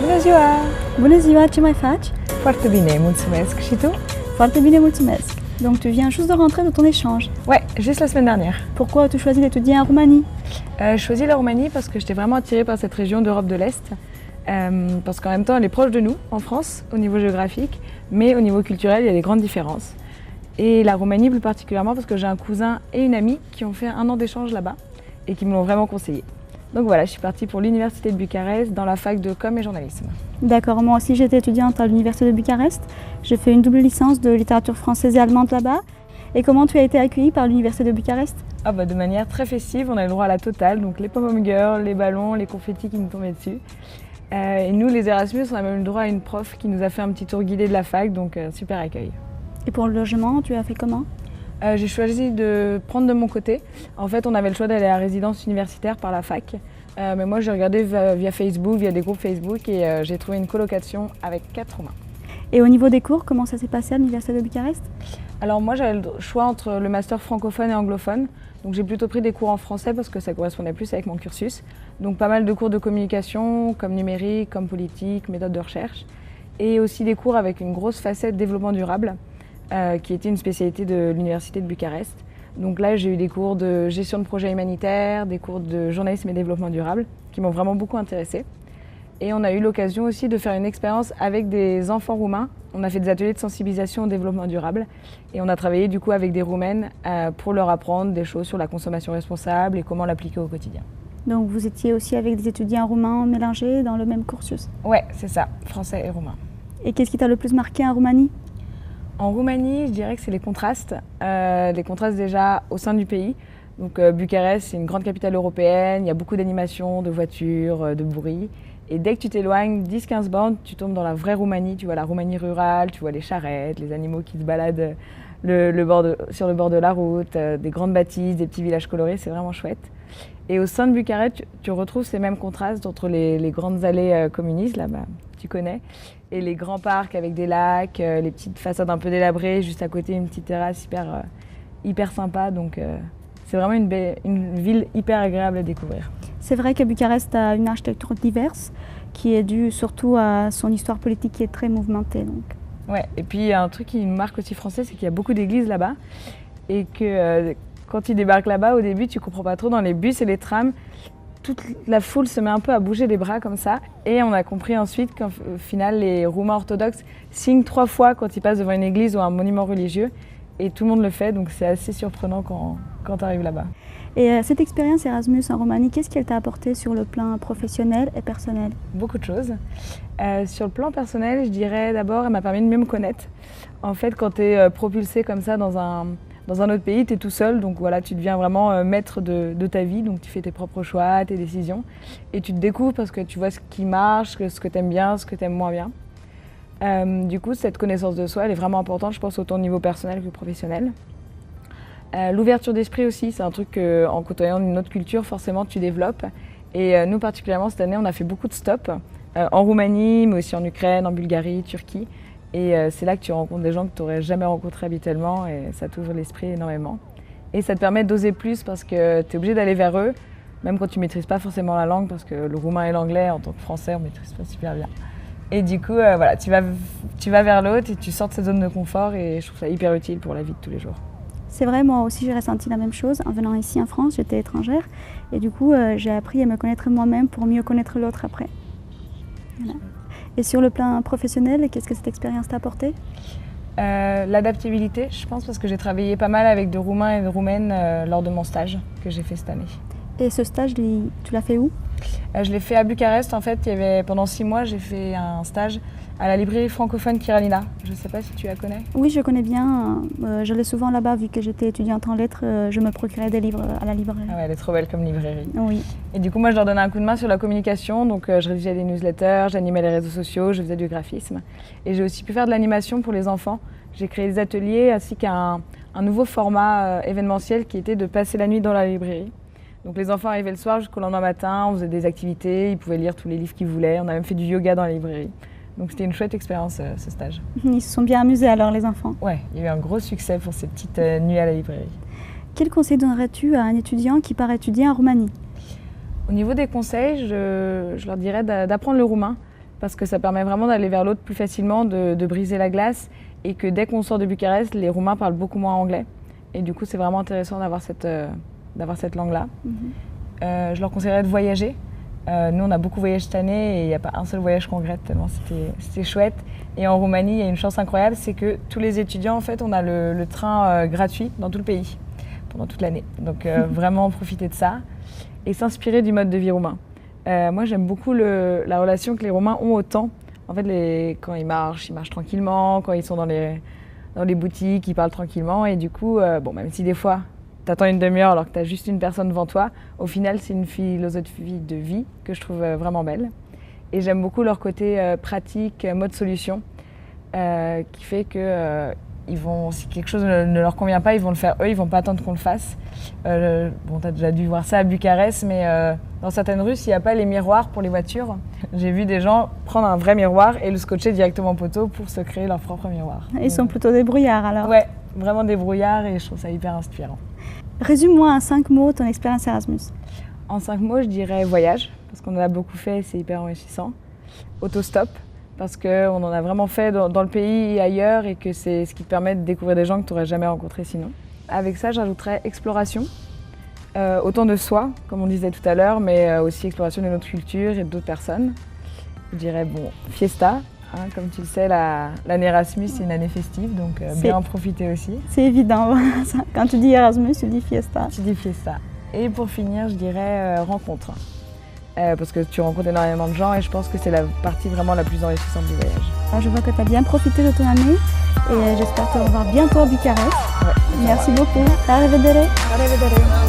Bună ziua! Bună ziua, ce mai faci? Foarte bine, mulțumesc. Și tu? Foarte bine, mulțumesc. Donc tu viens juste de rentrer de ton échange. Ouais, juste la semaine dernière. Pourquoi as-tu choisi d'étudier en Roumanie? Je choisis la Roumanie parce que j'étais vraiment attirée par cette région d'Europe de l'Est. Parce qu'en même temps, elle est proche de nous, en France, au niveau géographique, mais au niveau culturel, il y a des grandes différences. Et la Roumanie plus particulièrement parce que j'ai un cousin et une amie qui ont fait 1 an d'échange là-bas et qui me l'ont vraiment conseillé. Donc voilà, je suis partie pour l'université de Bucarest dans la fac de com et journalisme. D'accord, moi aussi j'étais étudiante à l'université de Bucarest. J'ai fait une double licence de littérature française et allemande là-bas. Et comment tu as été accueillie par l'université de Bucarest? De manière très festive, on a le droit à la totale, donc les pom-pom girls, les ballons, les confettis qui nous tombaient dessus. Et nous, les Erasmus, on a même le droit à une prof qui nous a fait un petit tour guidé de la fac, donc super accueil. Et pour le logement, tu as fait comment? J'ai choisi de prendre de mon côté. En fait, on avait le choix d'aller à la résidence universitaire par la fac. Mais moi, j'ai regardé via Facebook, via des groupes Facebook, et j'ai trouvé une colocation avec 4 Roumains. Et au niveau des cours, comment ça s'est passé à l'université de Bucarest? Alors moi, j'avais le choix entre le master francophone et anglophone. Donc j'ai plutôt pris des cours en français parce que ça correspondait plus avec mon cursus. Donc pas mal de cours de communication, comme numérique, comme politique, méthode de recherche. Et aussi des cours avec une grosse facette développement durable, qui était une spécialité de l'université de Bucarest. Donc là, j'ai eu des cours de gestion de projets humanitaires, des cours de journalisme et développement durable, qui m'ont vraiment beaucoup intéressée. Et on a eu l'occasion aussi de faire une expérience avec des enfants roumains. On a fait des ateliers de sensibilisation au développement durable et on a travaillé du coup avec des Roumaines pour leur apprendre des choses sur la consommation responsable et comment l'appliquer au quotidien. Donc vous étiez aussi avec des étudiants roumains mélangés dans le même cursus? Ouais, c'est ça, français et roumain. Et qu'est-ce qui t'a le plus marqué en Roumanie? En Roumanie, je dirais que c'est les contrastes déjà au sein du pays. Donc Bucarest, c'est une grande capitale européenne, il y a beaucoup d'animations, de voitures, de bruit. Et dès que tu t'éloignes 10-15 bornes, tu tombes dans la vraie Roumanie. Tu vois la Roumanie rurale, tu vois les charrettes, les animaux qui se baladent sur le bord de la route, des grandes bâtisses, des petits villages colorés, c'est vraiment chouette. Et au sein de Bucarest, tu retrouves ces mêmes contrastes entre les grandes allées communistes, là-bas, tu connais, et les grands parcs avec des lacs, les petites façades un peu délabrées, juste à côté une petite terrasse hyper sympa. Donc c'est vraiment une ville hyper agréable à découvrir. C'est vrai que Bucarest a une architecture diverse qui est due surtout à son histoire politique qui est très mouvementée. Donc. Ouais, et puis un truc qui me marque aussi français, c'est qu'il y a beaucoup d'églises là-bas et que quand tu débarques là-bas, au début, tu comprends pas trop dans les bus et les trams. Toute la foule se met un peu à bouger les bras comme ça et on a compris ensuite qu'au final, les Roumains orthodoxes signent 3 fois quand ils passent devant une église ou un monument religieux et tout le monde le fait, donc c'est assez surprenant quand tu arrives là-bas. Et cette expérience Erasmus en Roumanie, qu'est-ce qu'elle t'a apporté sur le plan professionnel et personnel? Beaucoup de choses. Sur le plan personnel, je dirais d'abord, elle m'a permis de mieux me connaître. En fait, quand tu es propulsé comme ça dans un autre pays, tu es tout seul, donc voilà, tu deviens vraiment maître de ta vie, donc tu fais tes propres choix, tes décisions, et tu te découvres parce que tu vois ce qui marche, ce que tu aimes bien, ce que tu aimes moins bien. Du coup, cette connaissance de soi, elle est vraiment importante, je pense, autant au niveau personnel que professionnel. L'ouverture d'esprit aussi, c'est un truc qu'en côtoyant une autre culture, forcément, tu développes. Et nous, particulièrement, cette année, on a fait beaucoup de stops en Roumanie, mais aussi en Ukraine, en Bulgarie, Turquie. Et c'est là que tu rencontres des gens que tu n'aurais jamais rencontrés habituellement et ça t'ouvre l'esprit énormément. Et ça te permet d'oser plus parce que tu es obligé d'aller vers eux, même quand tu ne maîtrises pas forcément la langue, parce que le roumain et l'anglais, en tant que français, on ne maîtrise pas super bien. Et du coup, voilà, tu vas vers l'autre et tu sors de cette zone de confort et je trouve ça hyper utile pour la vie de tous les jours. C'est vrai, moi aussi j'ai ressenti la même chose. En venant ici en France, j'étais étrangère et du coup j'ai appris à me connaître moi-même pour mieux connaître l'autre après. Voilà. Et sur le plan professionnel, qu'est-ce que cette expérience t'a apporté? L'adaptabilité, je pense, parce que j'ai travaillé pas mal avec de Roumains et de Roumaines lors de mon stage que j'ai fait cette année. Et ce stage, tu l'as fait où? Je l'ai fait à Bucarest. En fait, pendant 6 mois, j'ai fait un stage à la librairie francophone Kiralina. Je ne sais pas si tu la connais. Oui, je connais bien. J'allais souvent là-bas, vu que j'étais étudiante en lettres. Je me procurais des livres à la librairie. Ah ouais, elle est trop belle comme librairie. Oui. Et du coup, moi, je leur donnais un coup de main sur la communication. Donc, je rédigeais des newsletters, j'animais les réseaux sociaux, je faisais du graphisme. Et j'ai aussi pu faire de l'animation pour les enfants. J'ai créé des ateliers ainsi qu'un nouveau format événementiel qui était de passer la nuit dans la librairie. Donc les enfants arrivaient le soir jusqu'au lendemain matin, on faisait des activités, ils pouvaient lire tous les livres qu'ils voulaient. On a même fait du yoga dans la librairie. Donc c'était une chouette expérience, ce stage. Ils se sont bien amusés alors, les enfants? Ouais, il y a eu un gros succès pour ces petites nuits à la librairie. Quel conseil donnerais-tu à un étudiant qui part étudier en Roumanie? Au niveau des conseils, je leur dirais d'apprendre le roumain. parce que ça permet vraiment d'aller vers l'autre plus facilement, de briser la glace, et que dès qu'on sort de Bucarest, les Roumains parlent beaucoup moins anglais. Et du coup, c'est vraiment intéressant d'avoir cette langue-là. Je leur conseillerais de voyager. Nous, on a beaucoup voyagé cette année et il n'y a pas un seul voyage qu'on regrette tellement c'était chouette. Et en Roumanie, il y a une chance incroyable, c'est que tous les étudiants, en fait, on a le train gratuit dans tout le pays pendant toute l'année. Donc vraiment profiter de ça et s'inspirer du mode de vie roumain. Moi, j'aime beaucoup la relation que les Roumains ont au temps. En fait, quand ils marchent tranquillement. Quand ils sont dans les boutiques, ils parlent tranquillement. Et du coup, même si des fois, tu attends une demi-heure alors que tu as juste une personne devant toi, au final, c'est une philosophie de vie que je trouve vraiment belle. Et j'aime beaucoup leur côté pratique, mode solution, qui fait que si quelque chose ne leur convient pas, ils vont le faire eux, ils vont pas attendre qu'on le fasse. Tu as déjà dû voir ça à Bucarest, mais dans certaines rues, s'il n'y a pas les miroirs pour les voitures, j'ai vu des gens prendre un vrai miroir et le scotcher directement au poteau pour se créer leur propre miroir. Ils sont plutôt débrouillards alors? Ouais, vraiment débrouillards et je trouve ça hyper inspirant. Résume-moi en 5 mots ton expérience Erasmus. En 5 mots, je dirais voyage, parce qu'on en a beaucoup fait et c'est hyper enrichissant. Autostop, parce qu'on en a vraiment fait dans le pays et ailleurs et que c'est ce qui te permet de découvrir des gens que tu n'aurais jamais rencontrés sinon. Avec ça, j'ajouterais exploration, autant de soi, comme on disait tout à l'heure, mais aussi exploration de notre culture et d'autres personnes. Je dirais fiesta, comme tu le sais, l'année Erasmus, c'est une année festive, donc bien en profiter aussi. C'est évident, quand tu dis Erasmus, tu dis fiesta. Tu dis fiesta. Et pour finir, je dirais rencontre. Parce que tu rencontres énormément de gens et je pense que c'est la partie vraiment la plus enrichissante du voyage. Je vois que tu as bien profité de ton année et j'espère te revoir bientôt à Bucarest. Ouais, merci beaucoup. Arrivederci. Arrivederci.